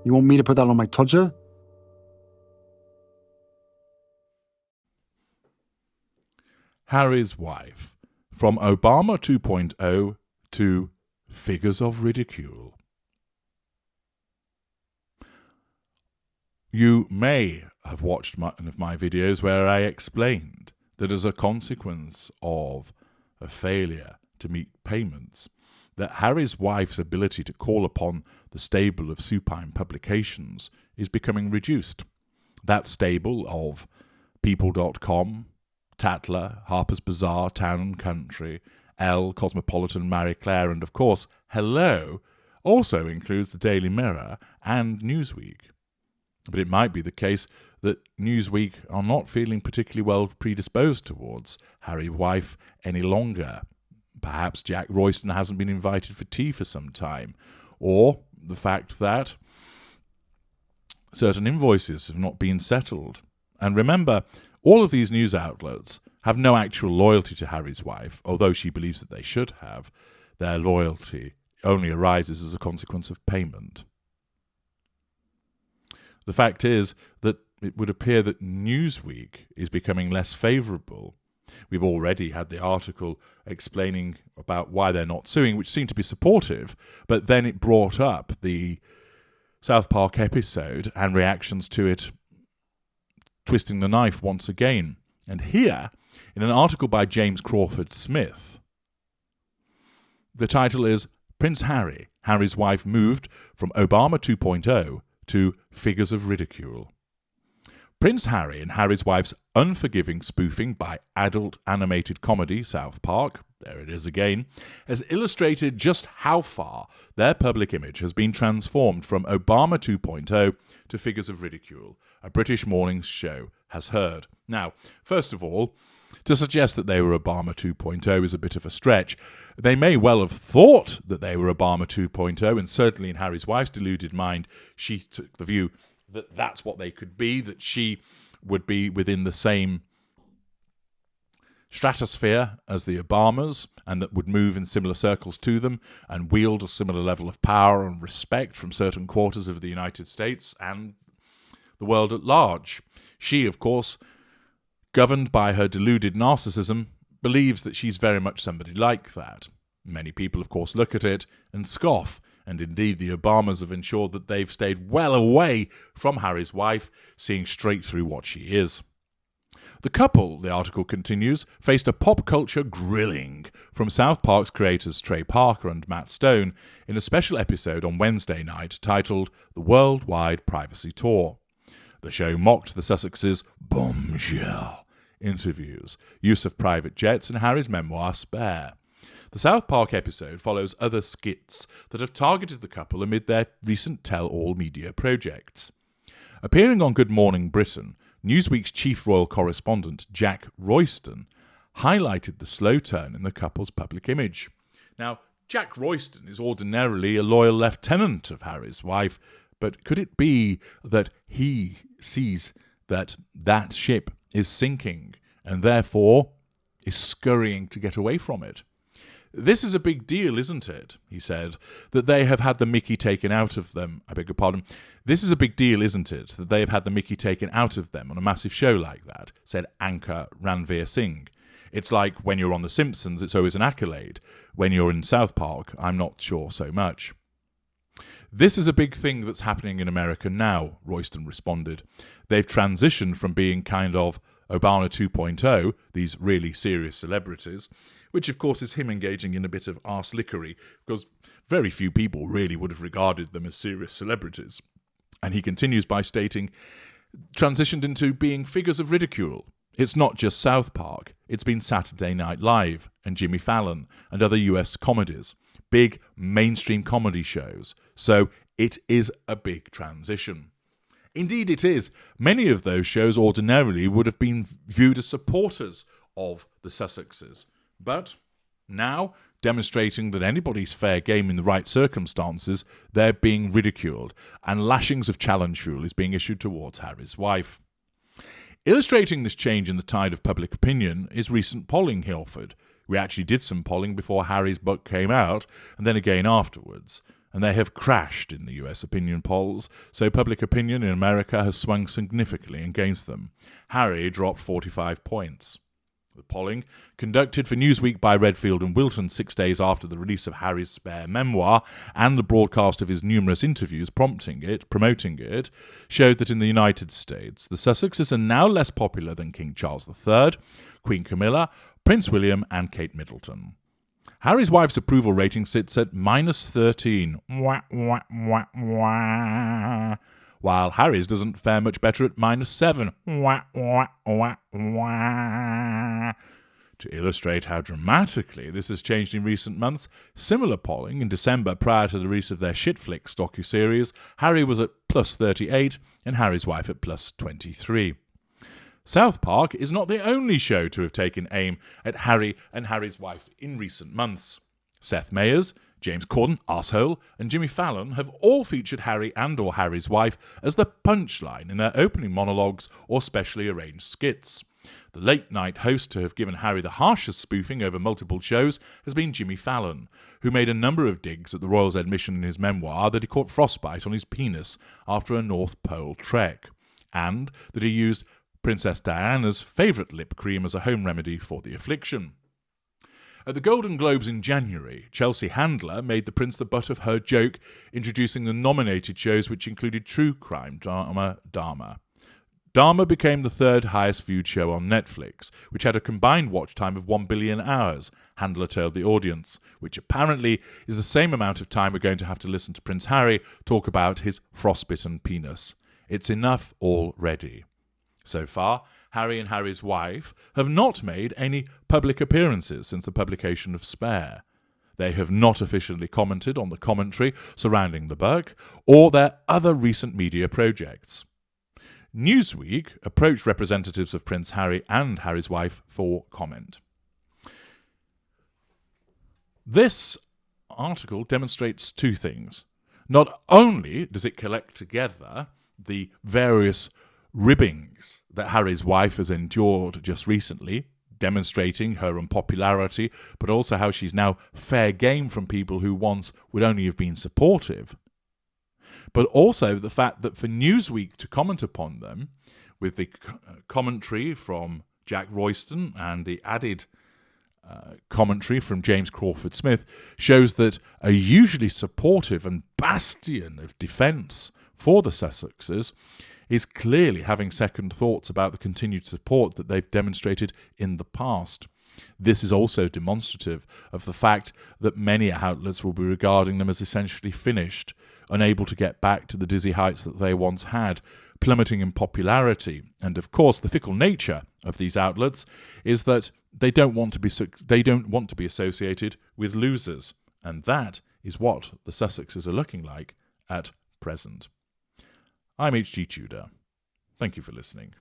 You want me to put that on my todger? Harry's wife. From Obama 2.0 to figures of ridicule. You may have watched one of my videos where I explained that as a consequence of a failure to meet payments, that Harry's wife's ability to call upon the stable of supine publications is becoming reduced. That stable of People.com, Tatler, Harper's Bazaar, Town and Country, Elle, Cosmopolitan, Marie Claire, and of course, Hello, also includes the Daily Mirror and Newsweek. But it might be the case that Newsweek are not feeling particularly well predisposed towards Harry's wife any longer. Perhaps Jack Royston hasn't been invited for tea for some time, or the fact that certain invoices have not been settled. And remember, all of these news outlets have no actual loyalty to Harry's wife, although she believes that they should have. Their loyalty only arises as a consequence of payment. The fact is that it would appear that Newsweek is becoming less favourable. We've already had the article explaining about why they're not suing, which seemed to be supportive, but then it brought up the South Park episode and reactions to it twisting the knife once again. And here, in an article by James Crawford Smith, the title is Prince Harry, Harry's wife moved from Obama 2.0 to figures of ridicule. Prince Harry and Harry's wife's unforgiving spoofing by adult animated comedy South Park, there it is again, has illustrated just how far their public image has been transformed from Obama 2.0 to figures of ridicule, a British morning show has heard. Now, first of all, to suggest that they were Obama 2.0 is a bit of a stretch. They may well have thought that they were Obama 2.0, and certainly in Harry's wife's deluded mind, she took the view that that's what they could be, that she would be within the same stratosphere as the Obamas, and that would move in similar circles to them and wield a similar level of power and respect from certain quarters of the United States and the world at large. She, of course, governed by her deluded narcissism, believes that she's very much somebody like that. Many people, of course, look at it and scoff, and indeed the Obamas have ensured that they've stayed well away from Harry's wife, seeing straight through what she is. The couple, the article continues, faced a pop culture grilling from South Park's creators Trey Parker and Matt Stone in a special episode on Wednesday night titled The Worldwide Privacy Tour. The show mocked the Sussexes' bombshell interviews, use of private jets, and Harry's memoir Spare. The South Park episode follows other skits that have targeted the couple amid their recent tell-all media projects. Appearing on Good Morning Britain, Newsweek's chief royal correspondent Jack Royston highlighted the slow turn in the couple's public image. Now, Jack Royston is ordinarily a loyal lieutenant of Harry's wife, but could it be that he sees that that ship is sinking and therefore is scurrying to get away from it? This is a big deal, isn't it? He said, that they have had the mickey taken out of them. I beg your pardon. This is a big deal, isn't it, that they have had the mickey taken out of them on a massive show like that, said anchor Ranveer Singh. It's like when you're on The Simpsons, it's always an accolade. When you're in South Park, I'm not sure so much. This is a big thing that's happening in America now, Royston responded. They've transitioned from being kind of Obama 2.0, these really serious celebrities, which of course is him engaging in a bit of arse-lickery, because very few people really would have regarded them as serious celebrities. And he continues by stating, transitioned into being figures of ridicule. It's not just South Park, it's been Saturday Night Live and Jimmy Fallon and other US comedies, big mainstream comedy shows. So it is a big transition. Indeed it is. Many of those shows ordinarily would have been viewed as supporters of the Sussexes. But now, demonstrating that anybody's fair game in the right circumstances, they're being ridiculed, and lashings of challenge fuel is being issued towards Harry's wife. Illustrating this change in the tide of public opinion is recent polling he offered. We actually did some polling before Harry's book came out, and then again afterwards. and they have crashed in the US opinion polls, so public opinion in America has swung significantly against them. Harry dropped 45 points. The polling, conducted for Newsweek by Redfield and Wilton 6 days after the release of Harry's spare memoir and the broadcast of his numerous interviews promoting it, showed that in the United States, the Sussexes are now less popular than King Charles III, Queen Camilla, Prince William and Kate Middleton. Harry's wife's approval rating sits at -13, while Harry's doesn't fare much better at -7. To illustrate how dramatically this has changed in recent months, similar polling in December prior to the release of their Shitflix docuseries, Harry was at +38 and Harry's wife at +23. South Park is not the only show to have taken aim at Harry and Harry's wife in recent months. Seth Meyers, James Corden, Arsehole, and Jimmy Fallon have all featured Harry and or Harry's wife as the punchline in their opening monologues or specially arranged skits. The late-night host to have given Harry the harshest spoofing over multiple shows has been Jimmy Fallon, who made a number of digs at the royal's admission in his memoir that he caught frostbite on his penis after a North Pole trek, and that he used Princess Diana's favourite lip cream as a home remedy for the affliction. At the Golden Globes in January, Chelsea Handler made the prince the butt of her joke, introducing the nominated shows which included true crime drama Dharma. Dharma became the third highest viewed show on Netflix, which had a combined watch time of 1 billion hours, Handler told the audience, which apparently is the same amount of time we're going to have to listen to Prince Harry talk about his frostbitten penis. It's enough already. So far, Harry and Harry's wife have not made any public appearances since the publication of Spare. They have not officially commented on the commentary surrounding the book or their other recent media projects. Newsweek approached representatives of Prince Harry and Harry's wife for comment. This article demonstrates two things. Not only does it collect together the various ribbings that Harry's wife has endured just recently, demonstrating her unpopularity, but also how she's now fair game from people who once would only have been supportive. But also the fact that for Newsweek to comment upon them, with the commentary from Jack Royston and the added commentary from James Crawford Smith, shows that a usually supportive and bastion of defence for the Sussexes is clearly having second thoughts about the continued support that they've demonstrated in the past. This is also demonstrative of the fact that many outlets will be regarding them as essentially finished, unable to get back to the dizzy heights that they once had, plummeting in popularity. And of course, the fickle nature of these outlets is that they don't want to be associated with losers, and that is what the Sussexes are looking like at present. I'm H.G. Tudor. Thank you for listening.